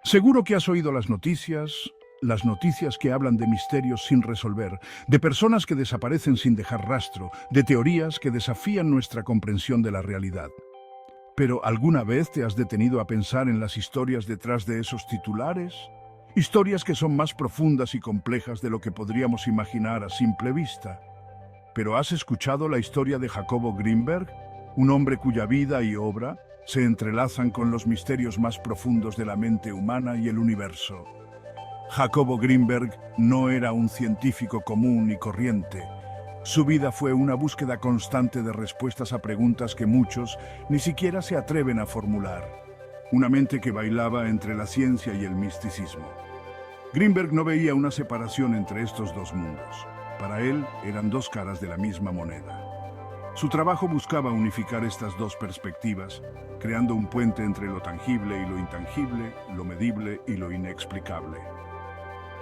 Seguro que has oído las noticias que hablan de misterios sin resolver, de personas que desaparecen sin dejar rastro, de teorías que desafían nuestra comprensión de la realidad. Pero ¿alguna vez te has detenido a pensar en las historias detrás de esos titulares? Historias que son más profundas y complejas de lo que podríamos imaginar a simple vista. ¿Pero has escuchado la historia de Jacobo Greenberg? Un hombre cuya vida y obra se entrelazan con los misterios más profundos de la mente humana y el universo. Jacobo Greenberg no era un científico común y corriente. Su vida fue una búsqueda constante de respuestas a preguntas que muchos ni siquiera se atreven a formular. Una mente que bailaba entre la ciencia y el misticismo. Greenberg no veía una separación entre estos dos mundos. Para él eran dos caras de la misma moneda. Su trabajo buscaba unificar estas dos perspectivas, creando un puente entre lo tangible y lo intangible, lo medible y lo inexplicable.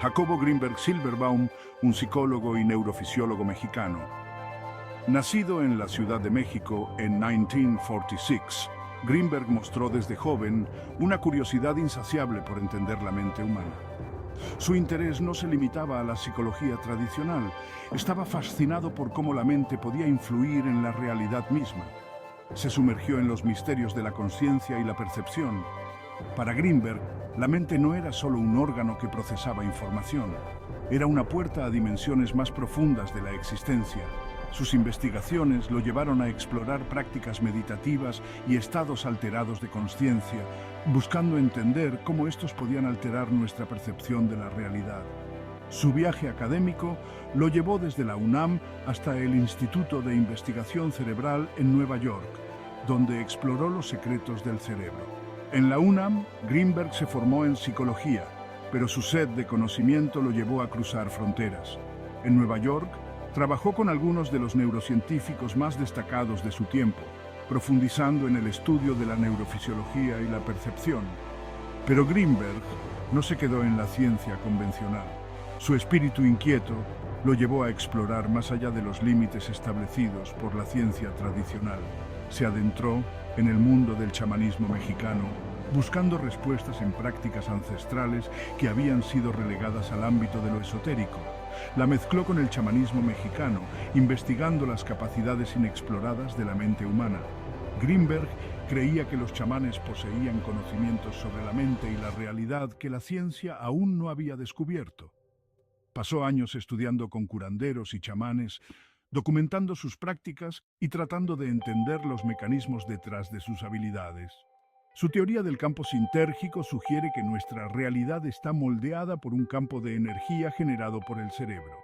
Jacobo Greenberg Silverbaum, un psicólogo y neurofisiólogo mexicano. Nacido en la Ciudad de México en 1946, Greenberg mostró desde joven una curiosidad insaciable por entender la mente humana. Su interés no se limitaba a la psicología tradicional, estaba fascinado por cómo la mente podía influir en la realidad misma. Se sumergió en los misterios de la conciencia y la percepción. Para Greenberg, la mente no era solo un órgano que procesaba información, era una puerta a dimensiones más profundas de la existencia. Sus investigaciones lo llevaron a explorar prácticas meditativas y estados alterados de conciencia, buscando entender cómo estos podían alterar nuestra percepción de la realidad. Su viaje académico lo llevó desde la UNAM hasta el Instituto de Investigación Cerebral en Nueva York, donde exploró los secretos del cerebro. En la UNAM, Greenberg se formó en psicología, pero su sed de conocimiento lo llevó a cruzar fronteras. En Nueva York, trabajó con algunos de los neurocientíficos más destacados de su tiempo, profundizando en el estudio de la neurofisiología y la percepción. Pero Greenberg no se quedó en la ciencia convencional. Su espíritu inquieto lo llevó a explorar más allá de los límites establecidos por la ciencia tradicional. Se adentró en el mundo del chamanismo mexicano, buscando respuestas en prácticas ancestrales que habían sido relegadas al ámbito de lo esotérico. La mezcló con el chamanismo mexicano, investigando las capacidades inexploradas de la mente humana. Greenberg creía que los chamanes poseían conocimientos sobre la mente y la realidad que la ciencia aún no había descubierto. Pasó años estudiando con curanderos y chamanes, documentando sus prácticas y tratando de entender los mecanismos detrás de sus habilidades. Su teoría del campo sintérgico sugiere que nuestra realidad está moldeada por un campo de energía generado por el cerebro.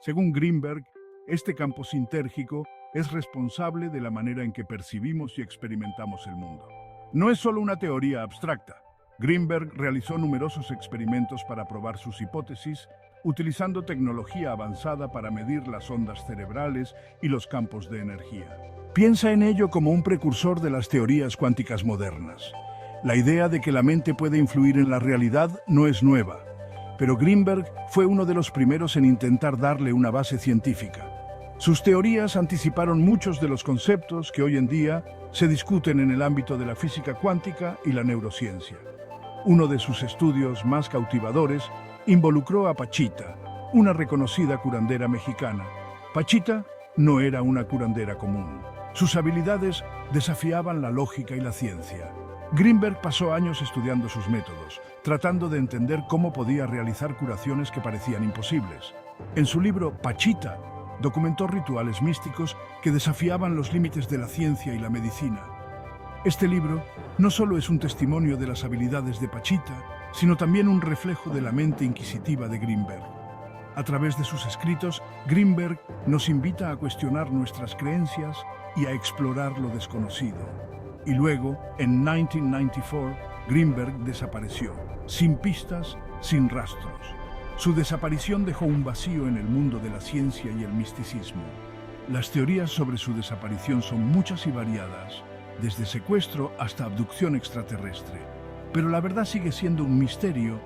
Según Greenberg, este campo sintérgico es responsable de la manera en que percibimos y experimentamos el mundo. No es solo una teoría abstracta. Greenberg realizó numerosos experimentos para probar sus hipótesis, utilizando tecnología avanzada para medir las ondas cerebrales y los campos de energía. Piensa en ello como un precursor de las teorías cuánticas modernas. La idea de que la mente puede influir en la realidad no es nueva, pero Greenberg fue uno de los primeros en intentar darle una base científica. Sus teorías anticiparon muchos de los conceptos que hoy en día se discuten en el ámbito de la física cuántica y la neurociencia. Uno de sus estudios más cautivadores involucró a Pachita, una reconocida curandera mexicana. Pachita no era una curandera común. Sus habilidades desafiaban la lógica y la ciencia. Greenberg pasó años estudiando sus métodos, tratando de entender cómo podía realizar curaciones que parecían imposibles. En su libro Pachita, documentó rituales místicos que desafiaban los límites de la ciencia y la medicina. Este libro no solo es un testimonio de las habilidades de Pachita, sino también un reflejo de la mente inquisitiva de Greenberg. A través de sus escritos, Greenberg nos invita a cuestionar nuestras creencias y a explorar lo desconocido. Y luego, en 1994, Greenberg desapareció, sin pistas, sin rastros. Su desaparición dejó un vacío en el mundo de la ciencia y el misticismo. Las teorías sobre su desaparición son muchas y variadas, desde secuestro hasta abducción extraterrestre. Pero la verdad sigue siendo un misterio.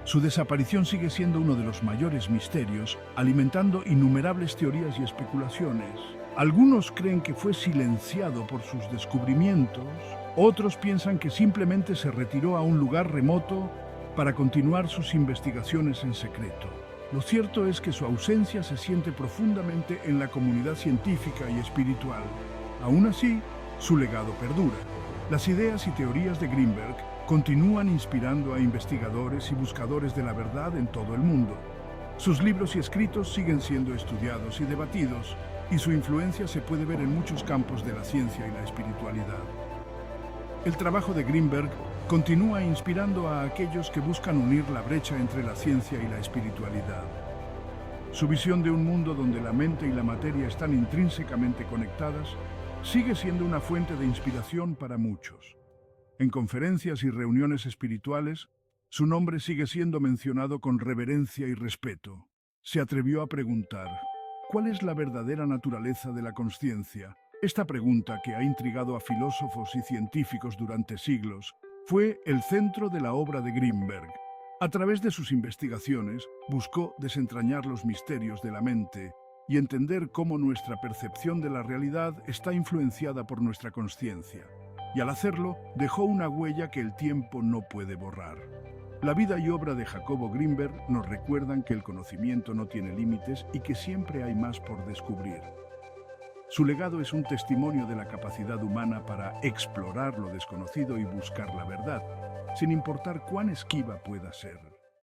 Su desaparición sigue siendo uno de los mayores misterios, alimentando innumerables teorías y especulaciones. Algunos creen que fue silenciado por sus descubrimientos, otros piensan que simplemente se retiró a un lugar remoto para continuar sus investigaciones en secreto. Lo cierto es que su ausencia se siente profundamente en la comunidad científica y espiritual. Aún así, su legado perdura. Las ideas y teorías de Greenberg continúan inspirando a investigadores y buscadores de la verdad en todo el mundo. Sus libros y escritos siguen siendo estudiados y debatidos, y su influencia se puede ver en muchos campos de la ciencia y la espiritualidad. El trabajo de Greenberg continúa inspirando a aquellos que buscan unir la brecha entre la ciencia y la espiritualidad. Su visión de un mundo donde la mente y la materia están intrínsecamente conectadas sigue siendo una fuente de inspiración para muchos. En conferencias y reuniones espirituales, su nombre sigue siendo mencionado con reverencia y respeto. Se atrevió a preguntar, ¿cuál es la verdadera naturaleza de la consciencia? Esta pregunta, que ha intrigado a filósofos y científicos durante siglos, fue el centro de la obra de Greenberg. A través de sus investigaciones, buscó desentrañar los misterios de la mente y entender cómo nuestra percepción de la realidad está influenciada por nuestra consciencia. Y al hacerlo, dejó una huella que el tiempo no puede borrar. La vida y obra de Jacobo Greenberg nos recuerdan que el conocimiento no tiene límites y que siempre hay más por descubrir. Su legado es un testimonio de la capacidad humana para explorar lo desconocido y buscar la verdad, sin importar cuán esquiva pueda ser.